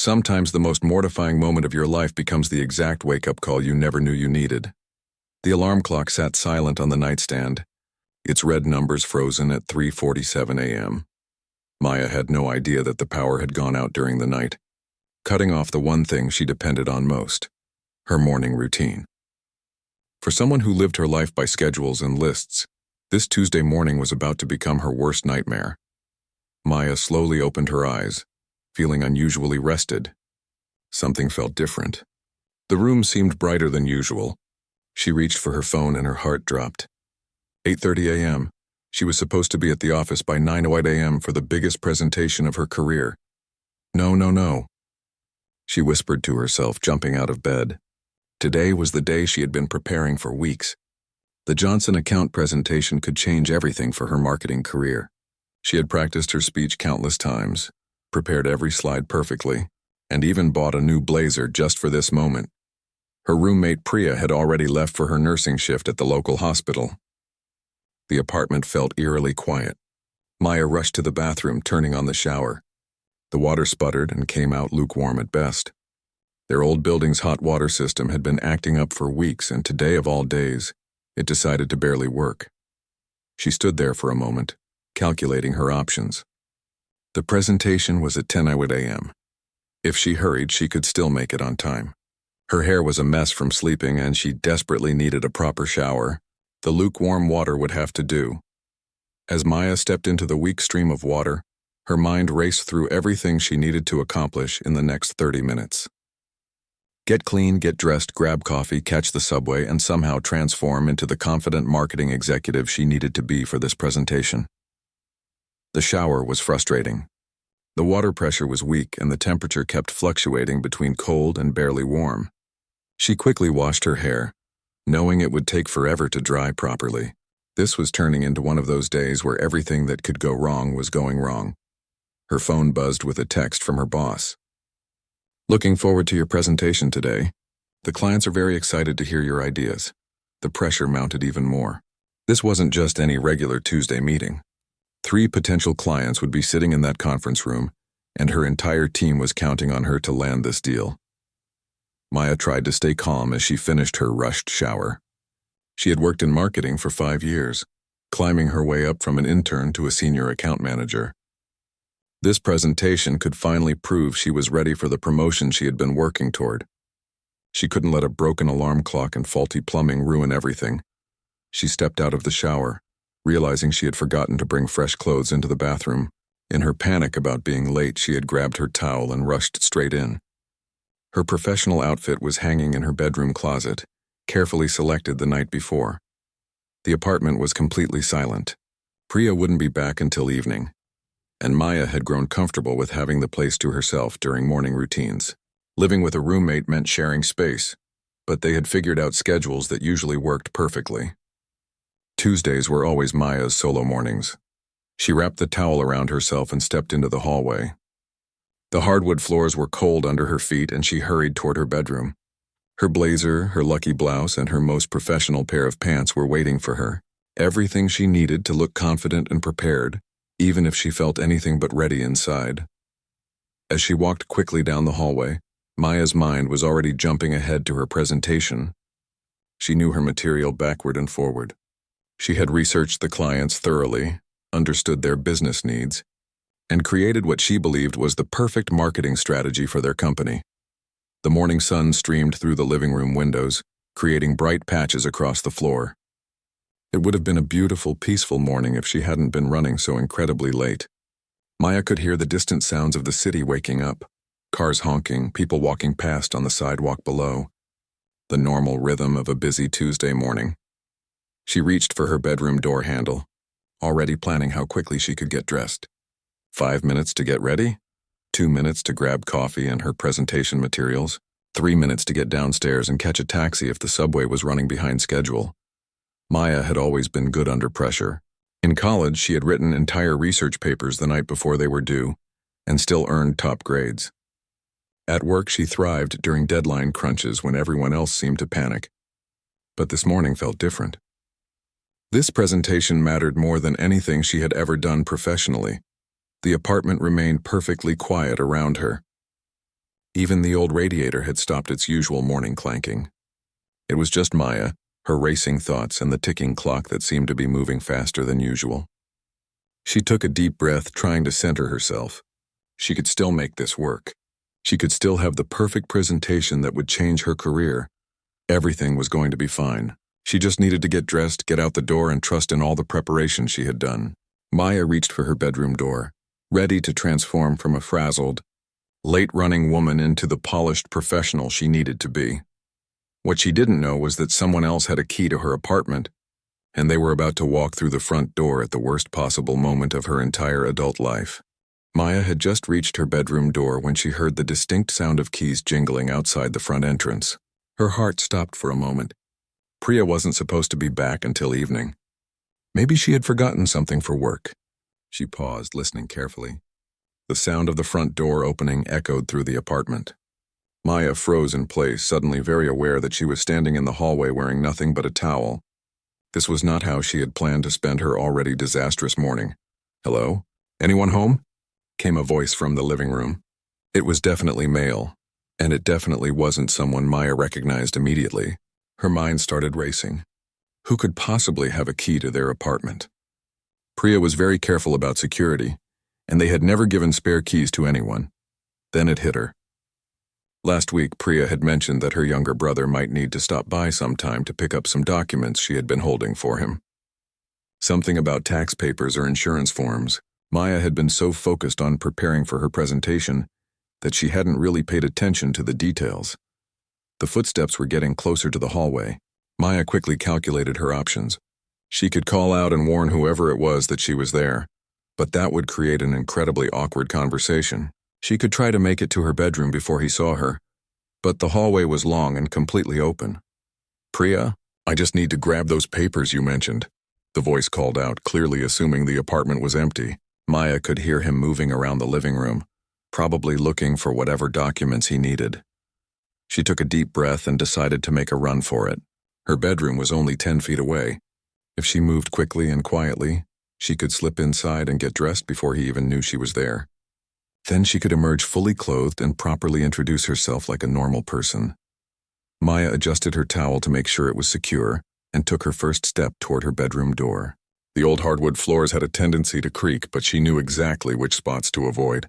Sometimes the most mortifying moment of your life becomes the exact wake-up call you never knew you needed. The alarm clock sat silent on the nightstand, its red numbers frozen at 3:47 a.m. Maya had no idea that the power had gone out during the night, cutting off the one thing she depended on most, her morning routine. For someone who lived her life by schedules and lists, this Tuesday morning was about to become her worst nightmare. Maya slowly opened her eyes, feeling unusually rested. Something felt different. The room seemed brighter than usual. She reached for her phone and her heart dropped. 8:30 a.m. She was supposed to be at the office by 9:08 a.m. for the biggest presentation of her career. No. She whispered to herself, jumping out of bed. Today was the day she had been preparing for weeks. The Johnson account presentation could change everything for her marketing career. She had practiced her speech countless times, prepared every slide perfectly, and even bought a new blazer just for this moment. Her roommate Priya had already left for her nursing shift at the local hospital. The apartment felt eerily quiet. Maya rushed to the bathroom, turning on the shower. The water sputtered and came out lukewarm at best. Their old building's hot water system had been acting up for weeks, and today of all days, it decided to barely work. She stood there for a moment, calculating her options. The presentation was at 10:08 a.m. If she hurried, she could still make it on time. Her hair was a mess from sleeping, and she desperately needed a proper shower. The lukewarm water would have to do. As Maya stepped into the weak stream of water, her mind raced through everything she needed to accomplish in the next 30 minutes. Get clean, get dressed, grab coffee, catch the subway, and somehow transform into the confident marketing executive she needed to be for this presentation. The shower was frustrating. The water pressure was weak, and the temperature kept fluctuating between cold and barely warm. She quickly washed her hair, knowing it would take forever to dry properly. This was turning into one of those days where everything that could go wrong was going wrong. Her phone buzzed with a text from her boss. "Looking forward to your presentation today. The clients are very excited to hear your ideas." The pressure mounted even more. This wasn't just any regular Tuesday meeting. 3 potential clients would be sitting in that conference room, and her entire team was counting on her to land this deal. Maya tried to stay calm as she finished her rushed shower. She had worked in marketing for 5 years, climbing her way up from an intern to a senior account manager. This presentation could finally prove she was ready for the promotion she had been working toward. She couldn't let a broken alarm clock and faulty plumbing ruin everything. She stepped out of the shower, realizing she had forgotten to bring fresh clothes into the bathroom. In her panic about being late, she had grabbed her towel and rushed straight in. Her professional outfit was hanging in her bedroom closet, carefully selected the night before. The apartment was completely silent. Priya wouldn't be back until evening, and Maya had grown comfortable with having the place to herself during morning routines. Living with a roommate meant sharing space, but they had figured out schedules that usually worked perfectly. Tuesdays were always Maya's solo mornings. She wrapped the towel around herself and stepped into the hallway. The hardwood floors were cold under her feet, and she hurried toward her bedroom. Her blazer, her lucky blouse, and her most professional pair of pants were waiting for her. Everything she needed to look confident and prepared, even if she felt anything but ready inside. As she walked quickly down the hallway, Maya's mind was already jumping ahead to her presentation. She knew her material backward and forward. She had researched the clients thoroughly, understood their business needs, and created what she believed was the perfect marketing strategy for their company. The morning sun streamed through the living room windows, creating bright patches across the floor. It would have been a beautiful, peaceful morning if she hadn't been running so incredibly late. Maya could hear the distant sounds of the city waking up, cars honking, people walking past on the sidewalk below. The normal rhythm of a busy Tuesday morning. She reached for her bedroom door handle, already planning how quickly she could get dressed. 5 minutes to get ready, 2 minutes to grab coffee and her presentation materials, 3 minutes to get downstairs and catch a taxi if the subway was running behind schedule. Maya had always been good under pressure. In college, she had written entire research papers the night before they were due, and still earned top grades. At work, she thrived during deadline crunches when everyone else seemed to panic. But this morning felt different. This presentation mattered more than anything she had ever done professionally. The apartment remained perfectly quiet around her. Even the old radiator had stopped its usual morning clanking. It was just Maya, her racing thoughts and the ticking clock that seemed to be moving faster than usual. She took a deep breath, trying to center herself. She could still make this work. She could still have the perfect presentation that would change her career. Everything was going to be fine. She just needed to get dressed, get out the door, and trust in all the preparation she had done. Maya reached for her bedroom door, ready to transform from a frazzled, late-running woman into the polished professional she needed to be. What she didn't know was that someone else had a key to her apartment, and they were about to walk through the front door at the worst possible moment of her entire adult life. Maya had just reached her bedroom door when she heard the distinct sound of keys jingling outside the front entrance. Her heart stopped for a moment. Priya wasn't supposed to be back until evening. Maybe she had forgotten something for work. She paused, listening carefully. The sound of the front door opening echoed through the apartment. Maya froze in place, suddenly very aware that she was standing in the hallway wearing nothing but a towel. This was not how she had planned to spend her already disastrous morning. "Hello? Anyone home?" came a voice from the living room. It was definitely male, and it definitely wasn't someone Maya recognized immediately. Her mind started racing. Who could possibly have a key to their apartment? Priya was very careful about security, and they had never given spare keys to anyone. Then it hit her. Last week, Priya had mentioned that her younger brother might need to stop by sometime to pick up some documents she had been holding for him. Something about tax papers or insurance forms. Maya had been so focused on preparing for her presentation that she hadn't really paid attention to the details. The footsteps were getting closer to the hallway. Maya quickly calculated her options. She could call out and warn whoever it was that she was there, but that would create an incredibly awkward conversation. She could try to make it to her bedroom before he saw her, but the hallway was long and completely open. "Priya, I just need to grab those papers you mentioned," the voice called out, clearly assuming the apartment was empty. Maya could hear him moving around the living room, probably looking for whatever documents he needed. She took a deep breath and decided to make a run for it. Her bedroom was only 10 feet away. If she moved quickly and quietly, she could slip inside and get dressed before he even knew she was there. Then she could emerge fully clothed and properly introduce herself like a normal person. Maya adjusted her towel to make sure it was secure and took her first step toward her bedroom door. The old hardwood floors had a tendency to creak, but she knew exactly which spots to avoid.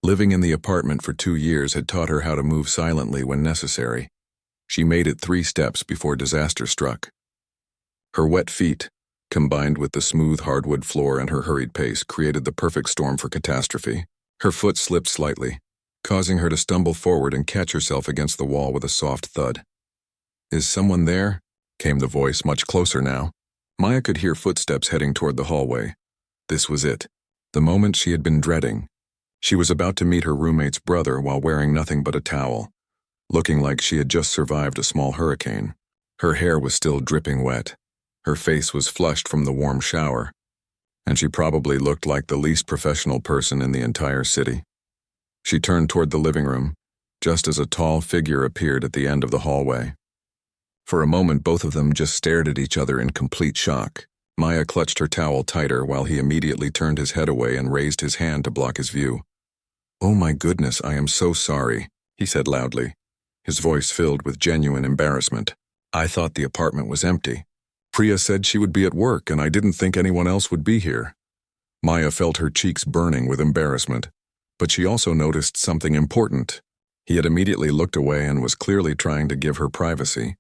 Living in the apartment for 2 years had taught her how to move silently when necessary. She made it 3 steps before disaster struck. Her wet feet, combined with the smooth hardwood floor and her hurried pace, created the perfect storm for catastrophe. Her foot slipped slightly, causing her to stumble forward and catch herself against the wall with a soft thud. "Is someone there?" came the voice, much closer now. Maya could hear footsteps heading toward the hallway. This was it, the moment she had been dreading. She was about to meet her roommate's brother while wearing nothing but a towel, looking like she had just survived a small hurricane. Her hair was still dripping wet. Her face was flushed from the warm shower, and she probably looked like the least professional person in the entire city. She turned toward the living room, just as a tall figure appeared at the end of the hallway. For a moment, both of them just stared at each other in complete shock. Maya clutched her towel tighter while he immediately turned his head away and raised his hand to block his view. "Oh my goodness, I am so sorry," he said loudly, his voice filled with genuine embarrassment. "I thought the apartment was empty. Priya said she would be at work, and I didn't think anyone else would be here." Maya felt her cheeks burning with embarrassment, but she also noticed something important. He had immediately looked away and was clearly trying to give her privacy.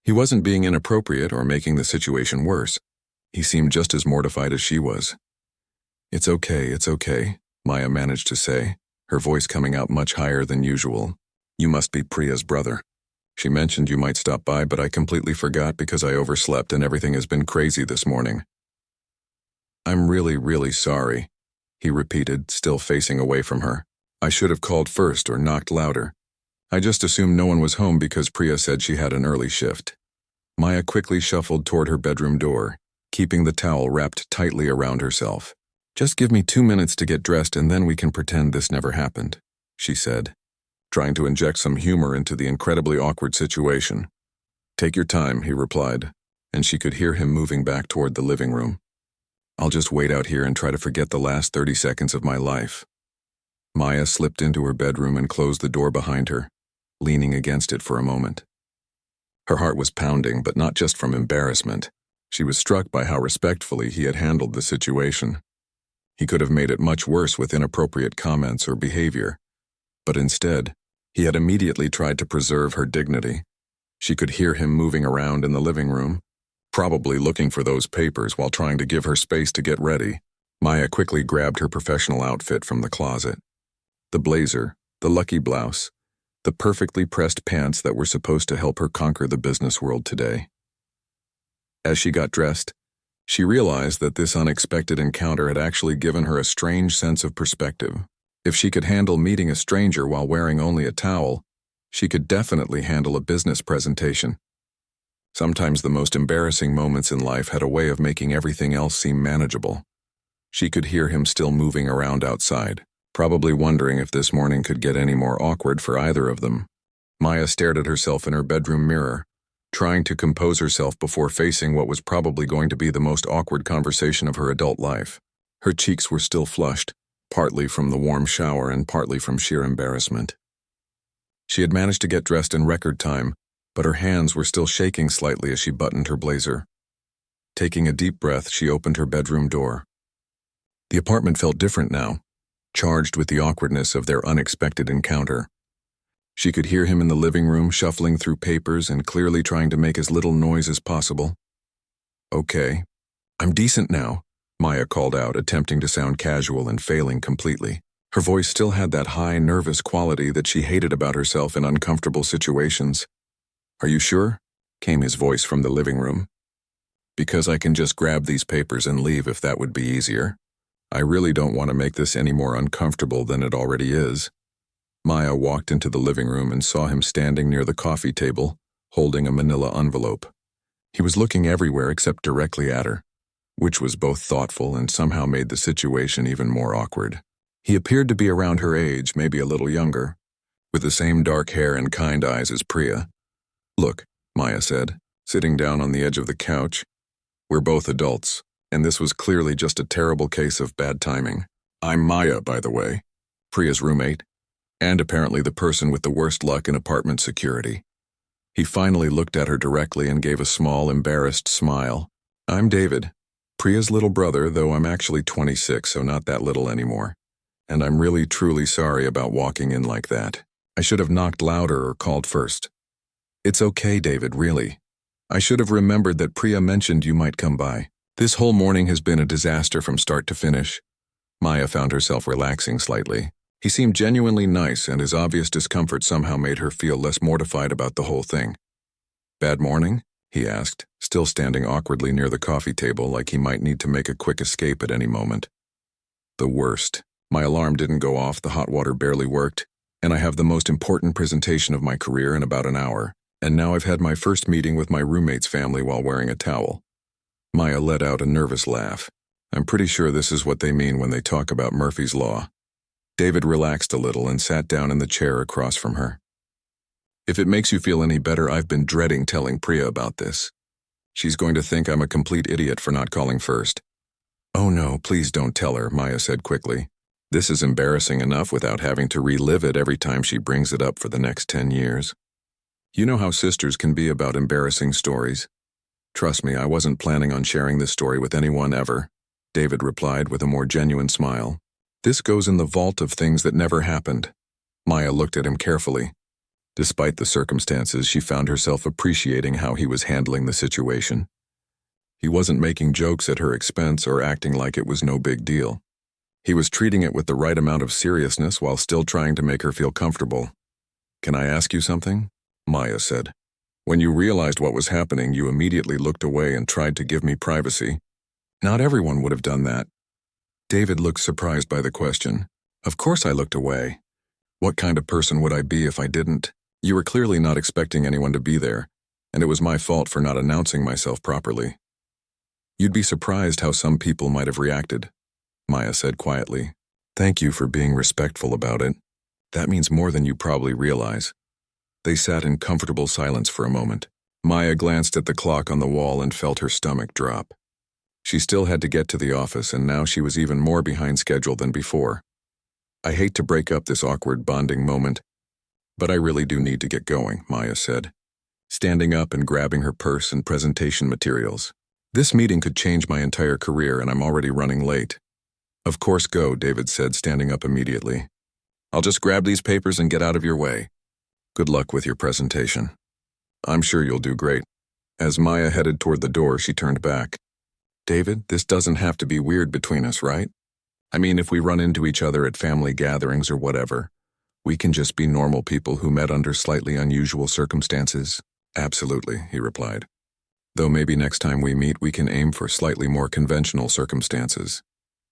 He wasn't being inappropriate or making the situation worse. He seemed just as mortified as she was. It's okay, Maya managed to say, her voice coming out much higher than usual. "You must be Priya's brother. She mentioned you might stop by, but I completely forgot because I overslept and everything has been crazy this morning." "I'm really, really sorry," he repeated, still facing away from her. "I should have called first or knocked louder. I just assumed no one was home because Priya said she had an early shift." Maya quickly shuffled toward her bedroom door, keeping the towel wrapped tightly around herself. "Just give me 2 minutes to get dressed and then we can pretend this never happened," she said, trying to inject some humor into the incredibly awkward situation. "Take your time," he replied, and she could hear him moving back toward the living room. "I'll just wait out here and try to forget the last 30 seconds of my life." Maya slipped into her bedroom and closed the door behind her, leaning against it for a moment. Her heart was pounding, but not just from embarrassment. She was struck by how respectfully he had handled the situation. He could have made it much worse with inappropriate comments or behavior, but instead, he had immediately tried to preserve her dignity. She could hear him moving around in the living room, probably looking for those papers while trying to give her space to get ready. Maya quickly grabbed her professional outfit from the closet. The blazer, the lucky blouse, the perfectly pressed pants that were supposed to help her conquer the business world today. As she got dressed, she realized that this unexpected encounter had actually given her a strange sense of perspective. If she could handle meeting a stranger while wearing only a towel, she could definitely handle a business presentation. Sometimes the most embarrassing moments in life had a way of making everything else seem manageable. She could hear him still moving around outside, probably wondering if this morning could get any more awkward for either of them. Maya stared at herself in her bedroom mirror, trying to compose herself before facing what was probably going to be the most awkward conversation of her adult life. Her cheeks were still flushed, partly from the warm shower and partly from sheer embarrassment. She had managed to get dressed in record time, but her hands were still shaking slightly as she buttoned her blazer. Taking a deep breath, she opened her bedroom door. The apartment felt different now, charged with the awkwardness of their unexpected encounter. She could hear him in the living room shuffling through papers and clearly trying to make as little noise as possible. "Okay, I'm decent now," Maya called out, attempting to sound casual and failing completely. Her voice still had that high, nervous quality that she hated about herself in uncomfortable situations. "Are you sure?" came his voice from the living room. "Because I can just grab these papers and leave if that would be easier. I really don't want to make this any more uncomfortable than it already is." Maya walked into the living room and saw him standing near the coffee table, holding a manila envelope. He was looking everywhere except directly at her, which was both thoughtful and somehow made the situation even more awkward. He appeared to be around her age, maybe a little younger, with the same dark hair and kind eyes as Priya. "Look," Maya said, sitting down on the edge of the couch. "We're both adults, and this was clearly just a terrible case of bad timing. I'm Maya, by the way, Priya's roommate, and apparently the person with the worst luck in apartment security." He finally looked at her directly and gave a small, embarrassed smile. "I'm David, Priya's little brother, though I'm actually 26, so not that little anymore. And I'm really truly sorry about walking in like that. I should have knocked louder or called first." "It's okay, David, really. I should have remembered that Priya mentioned you might come by. This whole morning has been a disaster from start to finish." Maya found herself relaxing slightly. He seemed genuinely nice, and his obvious discomfort somehow made her feel less mortified about the whole thing. "Bad morning?" he asked, still standing awkwardly near the coffee table like he might need to make a quick escape at any moment. "The worst. My alarm didn't go off, the hot water barely worked, and I have the most important presentation of my career in about an hour, and now I've had my first meeting with my roommate's family while wearing a towel." Maya let out a nervous laugh. "I'm pretty sure this is what they mean when they talk about Murphy's Law." David relaxed a little and sat down in the chair across from her. "If it makes you feel any better, I've been dreading telling Priya about this. She's going to think I'm a complete idiot for not calling first." "Oh no, please don't tell her," Maya said quickly. "This is embarrassing enough without having to relive it every time she brings it up for the next 10 years. You know how sisters can be about embarrassing stories. Trust me, I wasn't planning on sharing this story with anyone ever," David replied with a more genuine smile. "This goes in the vault of things that never happened." Maya looked at him carefully. Despite the circumstances, she found herself appreciating how he was handling the situation. He wasn't making jokes at her expense or acting like it was no big deal. He was treating it with the right amount of seriousness while still trying to make her feel comfortable. "Can I ask you something?" Maya said. "When you realized what was happening, you immediately looked away and tried to give me privacy. Not everyone would have done that." David looked surprised by the question. "Of course I looked away. What kind of person would I be if I didn't? You were clearly not expecting anyone to be there, and it was my fault for not announcing myself properly. You'd be surprised how some people might have reacted," Maya said quietly. "Thank you for being respectful about it. That means more than you probably realize." They sat in comfortable silence for a moment. Maya glanced at the clock on the wall and felt her stomach drop. She still had to get to the office, and now she was even more behind schedule than before. I hate to break up this awkward bonding moment, but I really do need to get going, Maya said, standing up and grabbing her purse and presentation materials. This meeting could change my entire career and I'm already running late. Of course go, David said, standing up immediately. I'll just grab these papers and get out of your way. Good luck with your presentation. I'm sure you'll do great. As Maya headed toward the door, she turned back. David, this doesn't have to be weird between us, right? I mean, if we run into each other at family gatherings or whatever, we can just be normal people who met under slightly unusual circumstances. Absolutely, he replied. Though maybe next time we meet, we can aim for slightly more conventional circumstances.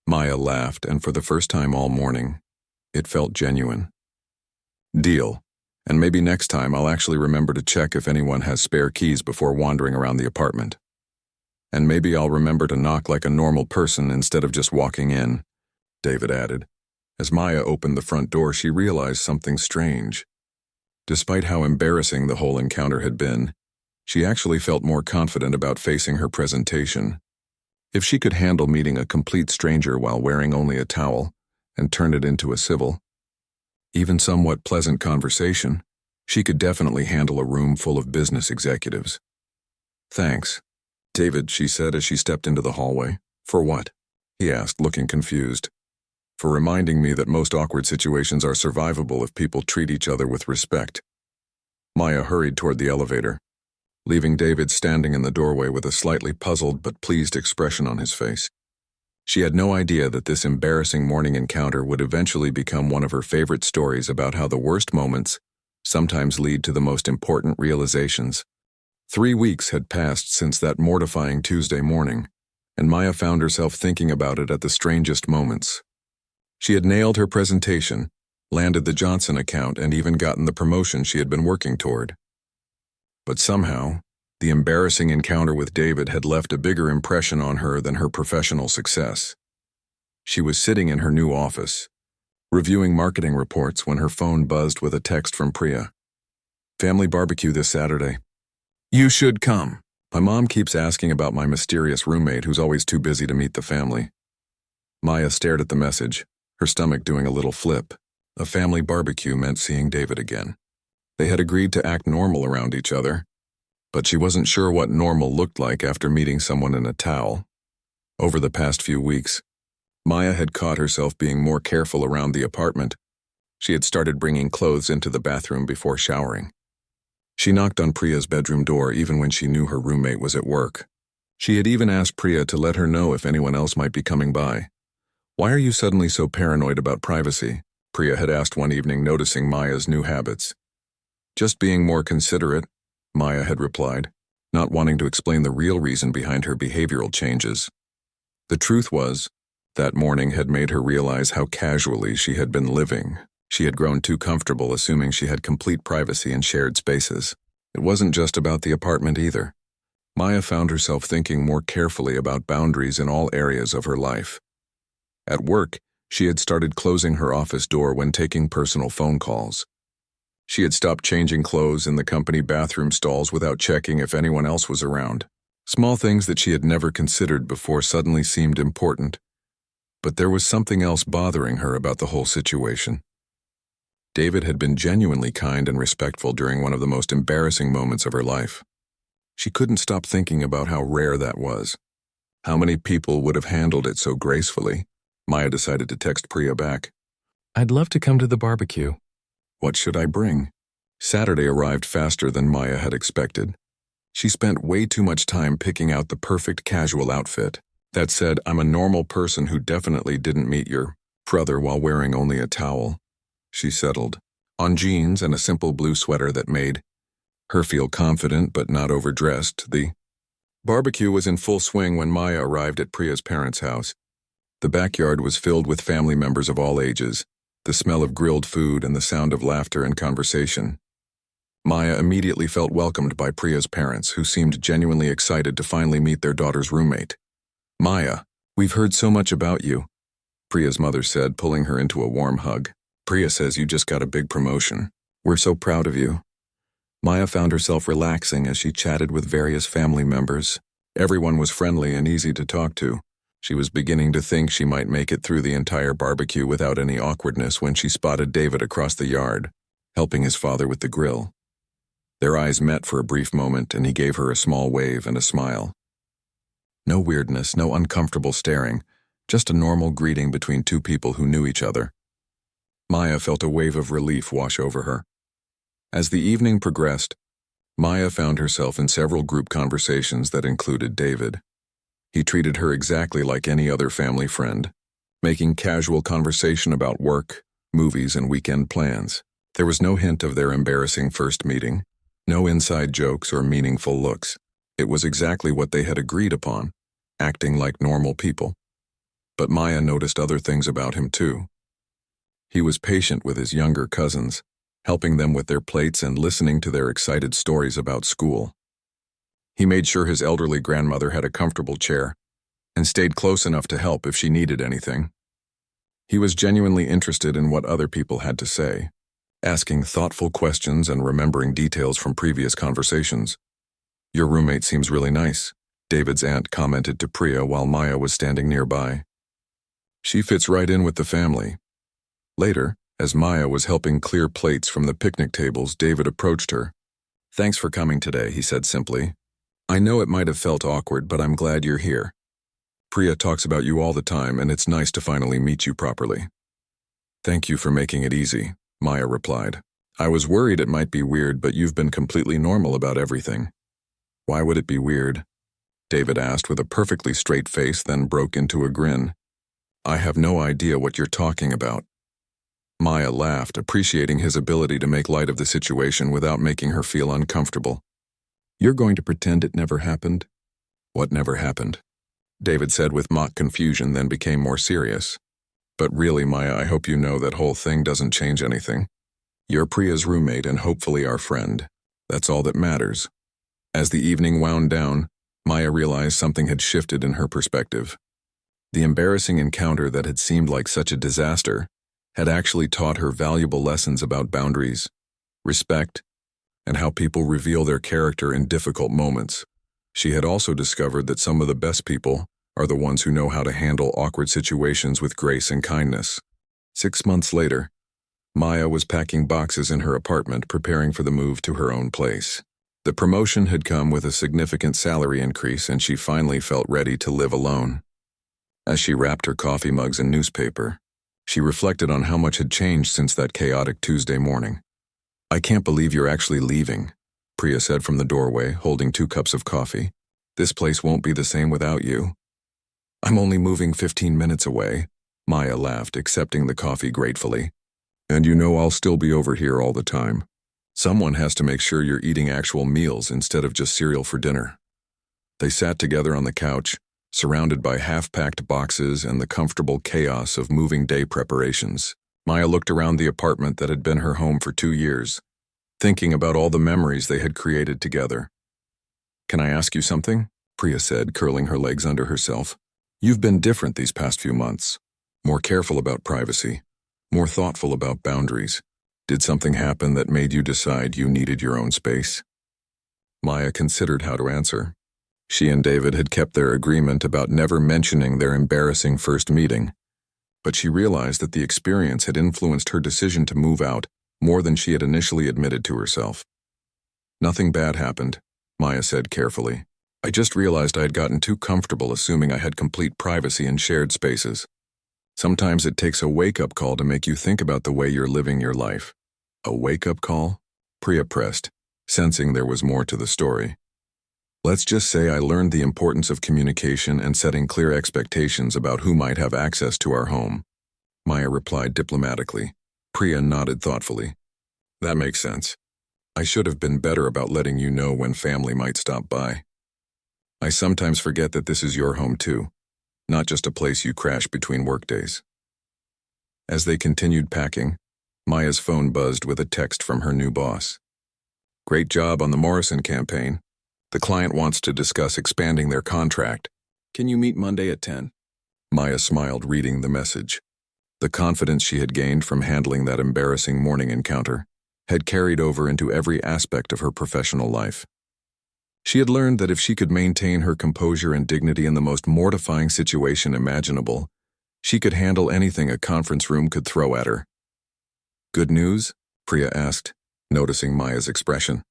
Maya laughed, and for the first time all morning, it felt genuine. Deal. And maybe next time I'll actually remember to check if anyone has spare keys before wandering around the apartment. And maybe I'll remember to knock like a normal person instead of just walking in, David added. As Maya opened the front door, she realized something strange. Despite how embarrassing the whole encounter had been, she actually felt more confident about facing her presentation. If she could handle meeting a complete stranger while wearing only a towel and turn it into a civil, even somewhat pleasant conversation, she could definitely handle a room full of business executives. Thanks, David, she said as she stepped into the hallway. For what? He asked, looking confused. For reminding me that most awkward situations are survivable if people treat each other with respect. Maya hurried toward the elevator, leaving David standing in the doorway with a slightly puzzled but pleased expression on his face. She had no idea that this embarrassing morning encounter would eventually become one of her favorite stories about how the worst moments sometimes lead to the most important realizations. 3 weeks had passed since that mortifying Tuesday morning, and Maya found herself thinking about it at the strangest moments. She had nailed her presentation, landed the Johnson account, and even gotten the promotion she had been working toward. But somehow, the embarrassing encounter with David had left a bigger impression on her than her professional success. She was sitting in her new office, reviewing marketing reports when her phone buzzed with a text from Priya. Family barbecue this Saturday. You should come. My mom keeps asking about my mysterious roommate who's always too busy to meet the family. Maya stared at the message, her stomach doing a little flip. A family barbecue meant seeing David again. They had agreed to act normal around each other, but she wasn't sure what normal looked like after meeting someone in a towel. Over the past few weeks, Maya had caught herself being more careful around the apartment. She had started bringing clothes into the bathroom before showering. She knocked on Priya's bedroom door even when she knew her roommate was at work. She had even asked Priya to let her know if anyone else might be coming by. Why are you suddenly so paranoid about privacy? Priya had asked one evening, noticing Maya's new habits. Just being more considerate, Maya had replied, not wanting to explain the real reason behind her behavioral changes. The truth was, that morning had made her realize how casually she had been living. She had grown too comfortable assuming she had complete privacy in shared spaces. It wasn't just about the apartment either. Maya found herself thinking more carefully about boundaries in all areas of her life. At work, she had started closing her office door when taking personal phone calls. She had stopped changing clothes in the company bathroom stalls without checking if anyone else was around. Small things that she had never considered before suddenly seemed important. But there was something else bothering her about the whole situation. David had been genuinely kind and respectful during one of the most embarrassing moments of her life. She couldn't stop thinking about how rare that was. How many people would have handled it so gracefully? Maya decided to text Priya back. I'd love to come to the barbecue. What should I bring? Saturday arrived faster than Maya had expected. She spent way too much time picking out the perfect casual outfit. That said, I'm a normal person who definitely didn't meet your brother while wearing only a towel. She settled on jeans and a simple blue sweater that made her feel confident but not overdressed. The barbecue was in full swing when Maya arrived at Priya's parents' house. The backyard was filled with family members of all ages, the smell of grilled food and the sound of laughter and conversation. Maya immediately felt welcomed by Priya's parents, who seemed genuinely excited to finally meet their daughter's roommate. Maya, we've heard so much about you, Priya's mother said, pulling her into a warm hug. Priya says you just got a big promotion. We're so proud of you. Maya found herself relaxing as she chatted with various family members. Everyone was friendly and easy to talk to. She was beginning to think she might make it through the entire barbecue without any awkwardness when she spotted David across the yard, helping his father with the grill. Their eyes met for a brief moment, and he gave her a small wave and a smile. No weirdness, no uncomfortable staring, just a normal greeting between two people who knew each other. Maya felt a wave of relief wash over her. As the evening progressed, Maya found herself in several group conversations that included David. He treated her exactly like any other family friend, making casual conversation about work, movies, and weekend plans. There was no hint of their embarrassing first meeting, no inside jokes or meaningful looks. It was exactly what they had agreed upon, acting like normal people. But Maya noticed other things about him too. He was patient with his younger cousins, helping them with their plates and listening to their excited stories about school. He made sure his elderly grandmother had a comfortable chair and stayed close enough to help if she needed anything. He was genuinely interested in what other people had to say, asking thoughtful questions and remembering details from previous conversations. "Your roommate seems really nice," David's aunt commented to Priya while Maya was standing nearby. "She fits right in with the family." Later, as Maya was helping clear plates from the picnic tables, David approached her. "Thanks for coming today," he said simply. "I know it might have felt awkward, but I'm glad you're here. Priya talks about you all the time, and it's nice to finally meet you properly." "Thank you for making it easy," Maya replied. "I was worried it might be weird, but you've been completely normal about everything." "Why would it be weird?" David asked with a perfectly straight face, then broke into a grin. "I have no idea what you're talking about." Maya laughed, appreciating his ability to make light of the situation without making her feel uncomfortable. "You're going to pretend it never happened?" "What never happened?" David said with mock confusion, then became more serious. "But really, Maya, I hope you know that whole thing doesn't change anything. You're Priya's roommate and hopefully our friend. That's all that matters." As the evening wound down, Maya realized something had shifted in her perspective. The embarrassing encounter that had seemed like such a disaster had actually taught her valuable lessons about boundaries, respect, and how people reveal their character in difficult moments. She had also discovered that some of the best people are the ones who know how to handle awkward situations with grace and kindness. 6 months later, Maya was packing boxes in her apartment, preparing for the move to her own place. The promotion had come with a significant salary increase, and she finally felt ready to live alone. As she wrapped her coffee mugs in newspaper, she reflected on how much had changed since that chaotic Tuesday morning. "I can't believe you're actually leaving," Priya said from the doorway, holding 2 cups of coffee. "This place won't be the same without you." "I'm only moving 15 minutes away," Maya laughed, accepting the coffee gratefully. "And you know I'll still be over here all the time. Someone has to make sure you're eating actual meals instead of just cereal for dinner." They sat together on the couch, surrounded by half-packed boxes and the comfortable chaos of moving day preparations. Maya looked around the apartment that had been her home for 2 years, thinking about all the memories they had created together. "Can I ask you something?" Priya said, curling her legs under herself. "You've been different these past few months. More careful about privacy, more thoughtful about boundaries. Did something happen that made you decide you needed your own space?" Maya considered how to answer. She and David had kept their agreement about never mentioning their embarrassing first meeting, but she realized that the experience had influenced her decision to move out more than she had initially admitted to herself. "Nothing bad happened," Maya said carefully. "I just realized I had gotten too comfortable assuming I had complete privacy in shared spaces. Sometimes it takes a wake-up call to make you think about the way you're living your life." "A wake-up call?" Priya pressed, sensing there was more to the story. "Let's just say I learned the importance of communication and setting clear expectations about who might have access to our home," Maya replied diplomatically. Priya nodded thoughtfully. "That makes sense. I should have been better about letting you know when family might stop by. I sometimes forget that this is your home too, not just a place you crash between workdays." As they continued packing, Maya's phone buzzed with a text from her new boss. "Great job on the Morrison campaign. The client wants to discuss expanding their contract. Can you meet Monday at 10? Maya smiled, reading the message. The confidence she had gained from handling that embarrassing morning encounter had carried over into every aspect of her professional life. She had learned that if she could maintain her composure and dignity in the most mortifying situation imaginable, she could handle anything a conference room could throw at her. "Good news?" Priya asked, noticing Maya's expression.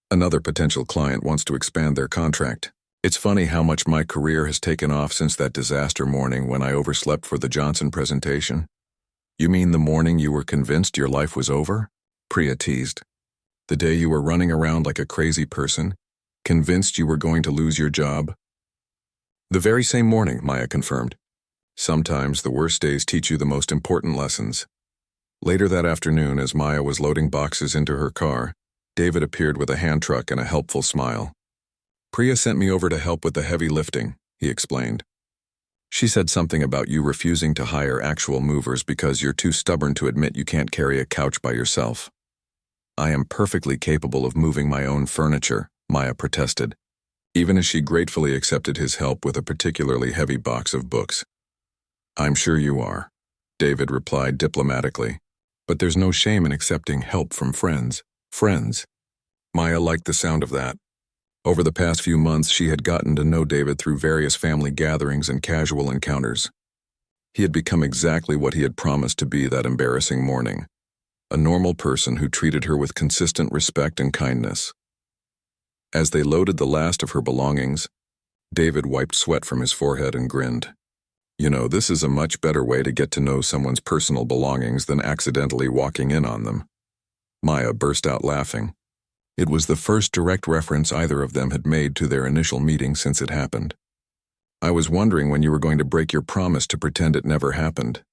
"Another potential client wants to expand their contract. It's funny how much my career has taken off since that disaster morning when I overslept for the Johnson presentation." "You mean the morning you were convinced your life was over?" Priya teased. "The day you were running around like a crazy person, convinced you were going to lose your job?" "The very same morning," Maya confirmed. "Sometimes the worst days teach you the most important lessons." Later that afternoon, as Maya was loading boxes into her car, David appeared with a hand truck and a helpful smile. "Priya sent me over to help with the heavy lifting," he explained. "She said something about you refusing to hire actual movers because you're too stubborn to admit you can't carry a couch by yourself." "I am perfectly capable of moving my own furniture," Maya protested, even as she gratefully accepted his help with a particularly heavy box of books. "I'm sure you are," David replied diplomatically, "but there's no shame in accepting help from friends." Friends. Maya liked the sound of that. Over the past few months, she had gotten to know David through various family gatherings and casual encounters. He had become exactly what he had promised to be that embarrassing morning, a normal person who treated her with consistent respect and kindness. As they loaded the last of her belongings, David wiped sweat from his forehead and grinned. "You know, this is a much better way to get to know someone's personal belongings than accidentally walking in on them." Maya burst out laughing. It was the first direct reference either of them had made to their initial meeting since it happened. "I was wondering when you were going to break your promise to pretend it never happened."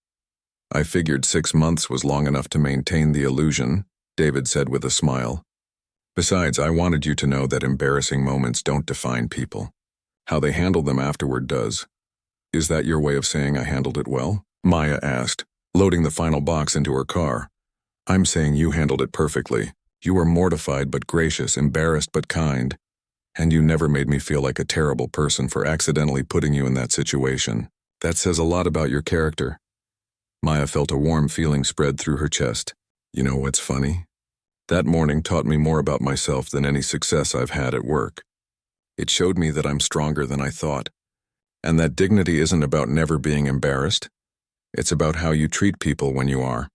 "I figured 6 months was long enough to maintain the illusion," David said with a smile. "Besides, I wanted you to know that embarrassing moments don't define people. How they handle them afterward does." "Is that your way of saying I handled it well?" Maya asked, loading the final box into her car. "I'm saying you handled it perfectly. You were mortified but gracious, embarrassed but kind, and you never made me feel like a terrible person for accidentally putting you in that situation. That says a lot about your character." Maya felt a warm feeling spread through her chest. "You know what's funny? That morning taught me more about myself than any success I've had at work. It showed me that I'm stronger than I thought, and that dignity isn't about never being embarrassed. It's about how you treat people when you are.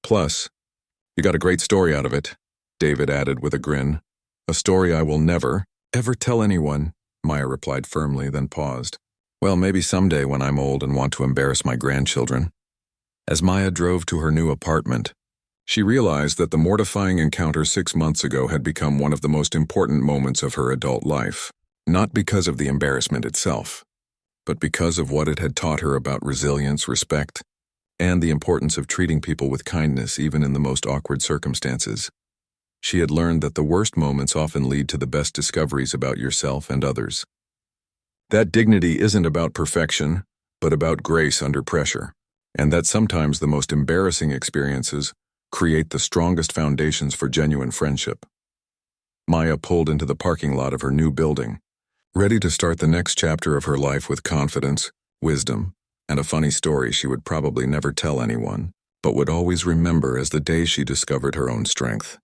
Plus, you got a great story out of it," David added with a grin. "A story I will never, ever tell anyone," Maya replied firmly, then paused. "Well, maybe someday when I'm old and want to embarrass my grandchildren." As Maya drove to her new apartment, she realized that the mortifying encounter 6 months ago had become one of the most important moments of her adult life, not because of the embarrassment itself, but because of what it had taught her about resilience, respect, and the importance of treating people with kindness even in the most awkward circumstances. She had learned that the worst moments often lead to the best discoveries about yourself and others. That dignity isn't about perfection, but about grace under pressure, and that sometimes the most embarrassing experiences create the strongest foundations for genuine friendship. Maya pulled into the parking lot of her new building, ready to start the next chapter of her life with confidence, wisdom, and a funny story she would probably never tell anyone, but would always remember as the day she discovered her own strength.